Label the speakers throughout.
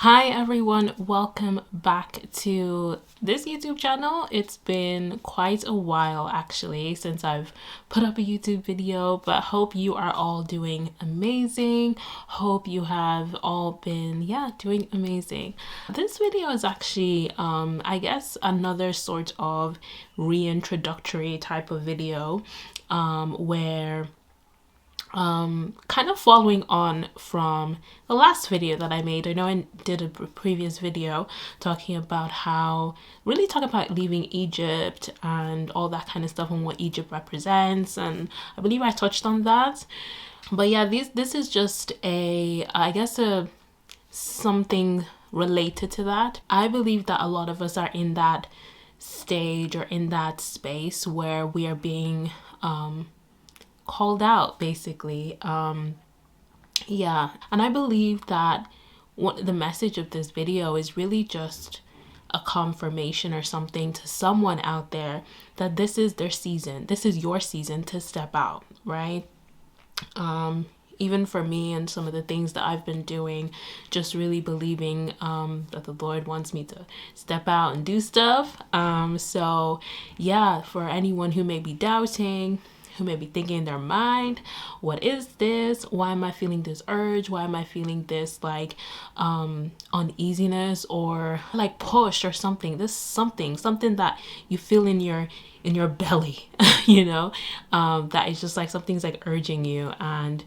Speaker 1: Hi everyone, welcome back to this YouTube channel. It's been quite a while actually since I've put up a YouTube video, but hope you are all doing amazing. Hope you have all been doing amazing. This video is actually I guess another sort of reintroductory type of video where kind of following on from the last video that I made. I know I did a previous video talking about leaving Egypt and all that kind of stuff and what Egypt represents, and I believe I touched on that. But yeah, this is just a something related to that. I believe that a lot of us are in that stage or in that space where we are being called out basically. And I believe that the message of this video is really just a confirmation or something to someone out there that this is their season, this is your season to step out, right? Even for me and some of the things that I've been doing, just really believing that the Lord wants me to step out and do stuff. So yeah, for anyone who may be doubting, who may be thinking in their mind, what is this? Why am I feeling this urge? Why am I feeling this uneasiness or like push or something? This something that you feel in your belly, that is just like something's like urging you. And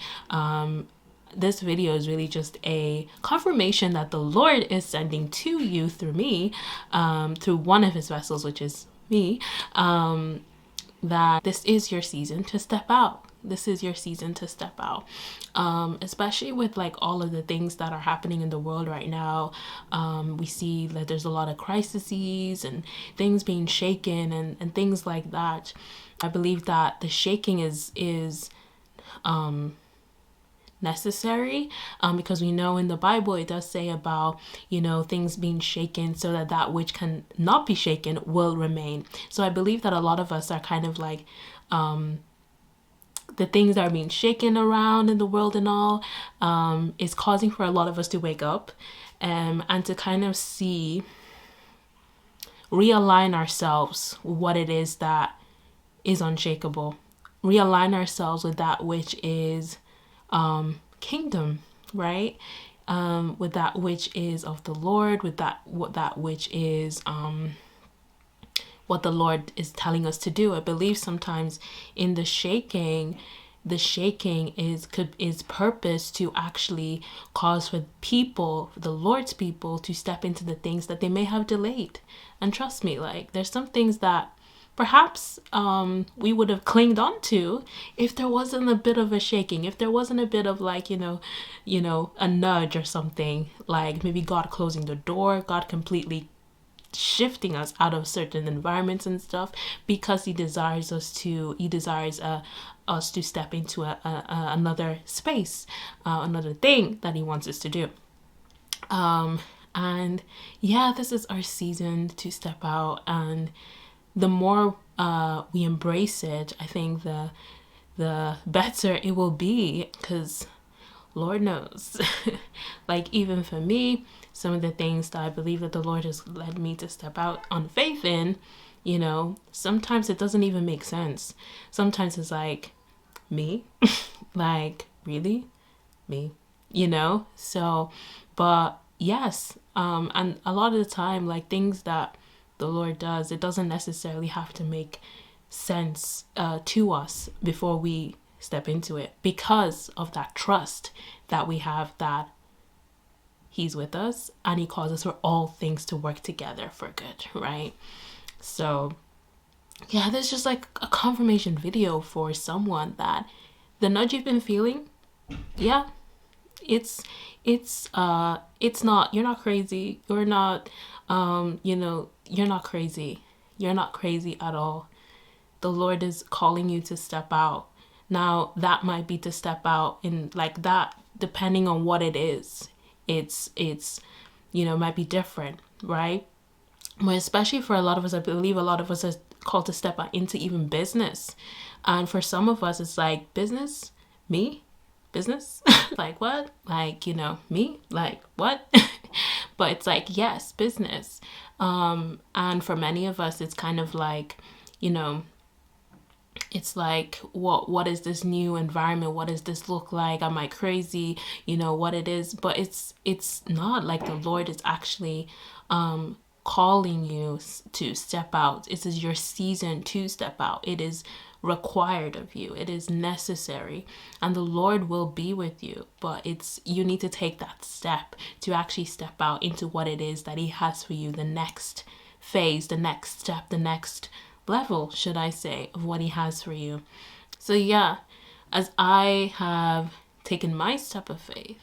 Speaker 1: this video is really just a confirmation that the Lord is sending to you through me, through one of his vessels, which is me, that this is your season to step out. This is your season to step out, especially with like all of the things that are happening in the world right now. We see that there's a lot of crises and things being shaken and things like that. I believe that the shaking is necessary, because we know in the Bible it does say about things being shaken so that which can not be shaken will remain. So I believe that a lot of us are kind of like the things that are being shaken around in the world and all is causing for a lot of us to wake up and to kind of realign ourselves with what it is that is unshakable, realign ourselves with that which is kingdom, right? With that which is of the Lord, with that which is what the Lord is telling us to do. I believe sometimes in the shaking is purpose to actually cause for the Lord's people to step into the things that they may have delayed. And trust me, like there's some things that perhaps we would have clinged on to if there wasn't a bit of a shaking, if there wasn't a bit of like, a nudge or something, like maybe God closing the door, God completely shifting us out of certain environments and stuff, because he desires us to step into another space, another thing that he wants us to do. And yeah, this is our season to step out, and the more we embrace it, I think the better it will be, because Lord knows, like even for me, some of the things that I believe that the Lord has led me to step out on faith in, sometimes it doesn't even make sense. Sometimes it's like, me? Like, really? Me? So, but yes, and a lot of the time, like things that the Lord does, it doesn't necessarily have to make sense to us before we step into it, because of that trust that we have that he's with us and he causes for all things to work together for good, right? So yeah, there's just like a confirmation video for someone that the nudge you've been feeling, it's not, you're not crazy, you're not you're not crazy. You're not crazy at all. The Lord is calling you to step out. Now, that might be to step out in like that, depending on what it is. It's might be different, right? But especially for a lot of us, I believe a lot of us are called to step out into even business. And for some of us, it's like, business? Me? Business? Like what? Like, me? Like what? But it's like, yes, business. And for many of us, it's kind of like, you know, it's like, what is this new environment? What does this look like? Am I crazy? You know what it is? But it's not like the Lord is actually calling you to step out. It is your season to step out. It is required of you. It is necessary, and the Lord will be with you. But it's, you need to take that step to actually step out into what it is that He has for you, the next phase, the next step, the next level, should I say, of what He has for you. So yeah, as I have taken my step of faith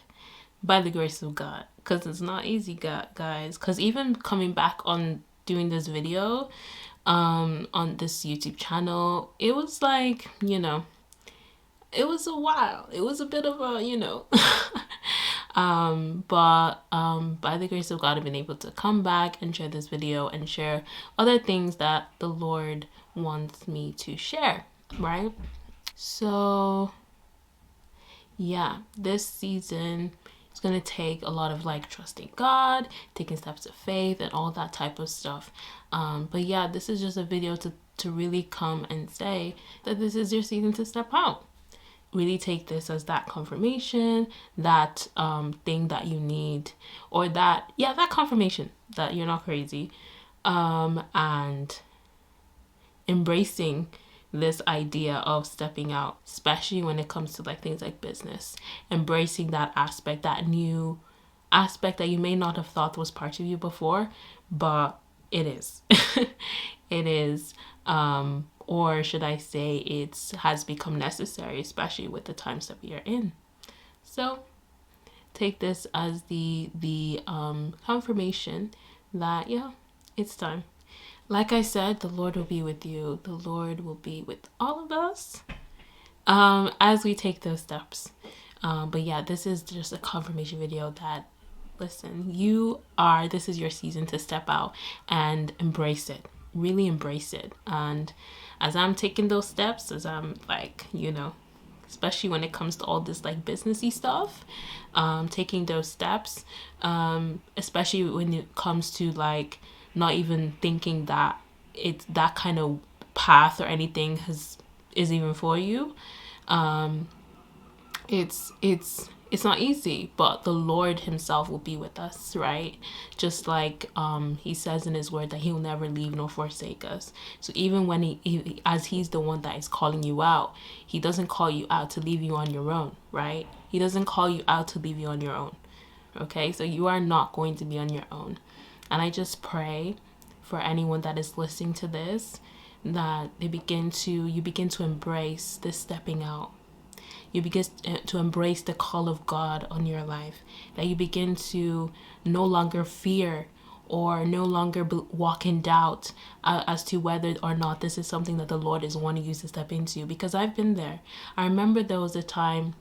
Speaker 1: by the grace of God, because it's not easy, guys, because even coming back on doing this video on this YouTube channel, it was like, you know, it was a while. It was a bit of a, you know, but by the grace of God, I've been able to come back and share this video and share other things that the Lord wants me to share, right? So yeah, this season, it's going to take a lot of like trusting God, taking steps of faith, and all that type of stuff. But yeah, this is just a video to really come and say that this is your season to step out. Really take this as that confirmation, that thing that you need, or that, yeah, that confirmation that you're not crazy, and embracing this idea of stepping out, especially when it comes to like things like business, embracing that aspect, that new aspect that you may not have thought was part of you before, but it is. It is, or should I say, it has become necessary, especially with the times that we are in. So take this as the confirmation that, yeah, it's time. Like I said, the Lord will be with you. The Lord will be with all of us as we take those steps. But yeah, this is just a confirmation video that, listen, this is your season to step out and embrace it. Really embrace it. And as I'm taking those steps, as I'm like, you know, especially when it comes to all this like businessy stuff, taking those steps, especially when it comes to like not even thinking that it's that kind of path or anything is even for you. It's not easy, but the Lord Himself will be with us, right? Just like He says in His word that He'll never leave nor forsake us. So even when he as He's the one that is calling you out, He doesn't call you out to leave you on your own, right? He doesn't call you out to leave you on your own. Okay, so you are not going to be on your own. And I just pray for anyone that is listening to this, that you begin to embrace this stepping out. You begin to embrace the call of God on your life, that you begin to no longer fear or no longer walk in doubt as to whether or not this is something that the Lord is wanting you to step into. Because I've been there. I remember there was a time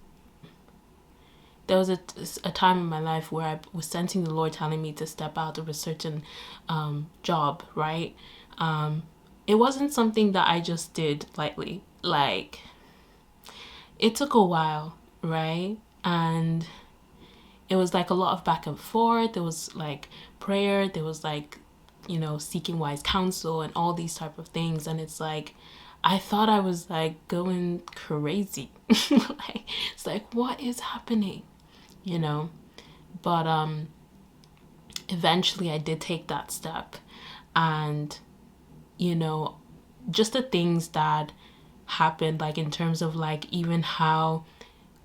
Speaker 1: in my life where I was sensing the Lord telling me to step out of a certain job, right? It wasn't something that I just did lightly. Like, it took a while, right? And it was like a lot of back and forth. There was like prayer. There was like, you know, seeking wise counsel and all these type of things. And it's like, I thought I was like going crazy. Like, it's like, what is happening? You know? But eventually I did take that step. And, you know, just the things that happened, like in terms of like even how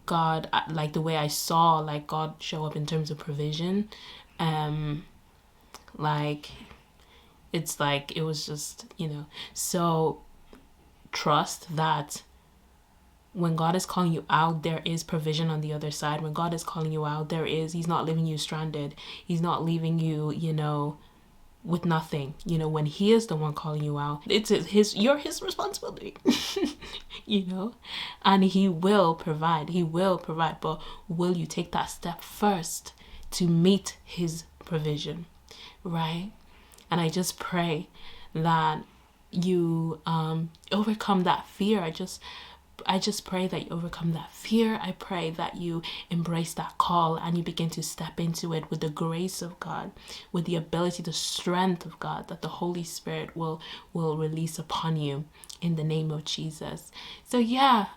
Speaker 1: God, like the way I saw like God show up in terms of provision, like it's like it was just, you know, so trust that when God is calling you out, there is provision on the other side. When God is calling you out, He's not leaving you stranded. He's not leaving you, you know, with nothing. You know, when He is the one calling you out, you're His responsibility. You know, and He will provide, but will you take that step first to meet His provision, right? And I just pray that you overcome that fear. just pray that you overcome that fear. I pray that you embrace that call and you begin to step into it with the grace of God, with the ability, the strength of God that the Holy Spirit will release upon you in the name of Jesus. So yeah,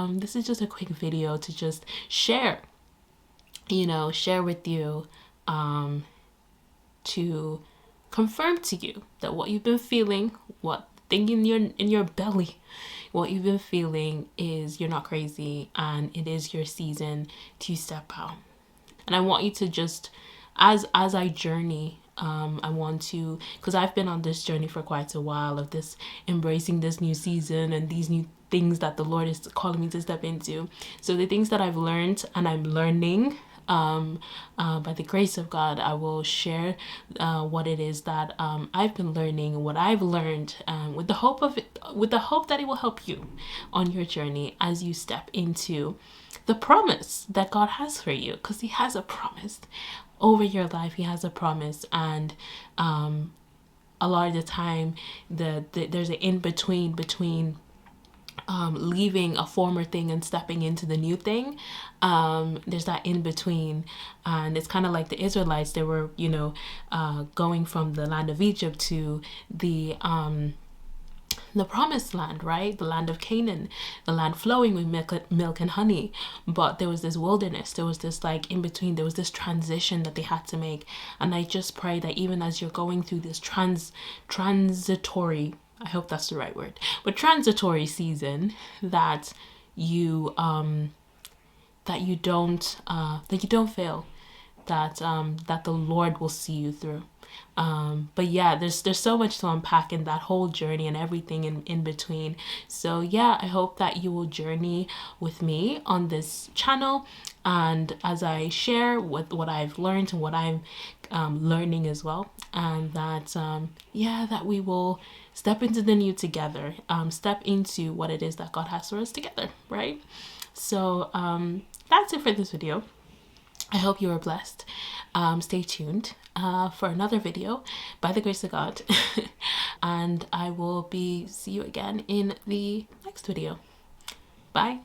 Speaker 1: this is just a quick video to just share with you, to confirm to you that what you've been feeling, what thing in your belly, what you've been feeling is you're not crazy, and it is your season to step out. And I want you to just, as I journey, I want to, because I've been on this journey for quite a while of this embracing this new season and these new things that the Lord is calling me to step into. So the things that I've learned and I'm learning, by the grace of God, I will share what it is that I've been learning, what I've learned, with the hope that it will help you on your journey as you step into the promise that God has for you, because He has a promise over your life. He has a promise, and a lot of the time there's an in-between between leaving a former thing and stepping into the new thing. There's that in between, and it's kind of like the Israelites. They were going from the land of Egypt to the promised land, right? The land of Canaan, the land flowing with milk and honey. But there was this wilderness, there was this like in between, there was this transition that they had to make. And I just pray that even as you're going through this transitory, I hope that's the right word, but transitory season, that you don't fail, that the Lord will see you through. But yeah, there's so much to unpack in that whole journey and everything in between. So yeah, I hope that you will journey with me on this channel, and as I share with what I've learned and what I'm learning as well, and that that we will step into the new together, step into what it is that God has for us together, right? So that's it for this video. I hope you are blessed. Stay tuned for another video by the grace of God. And I will see you again in the next video. Bye.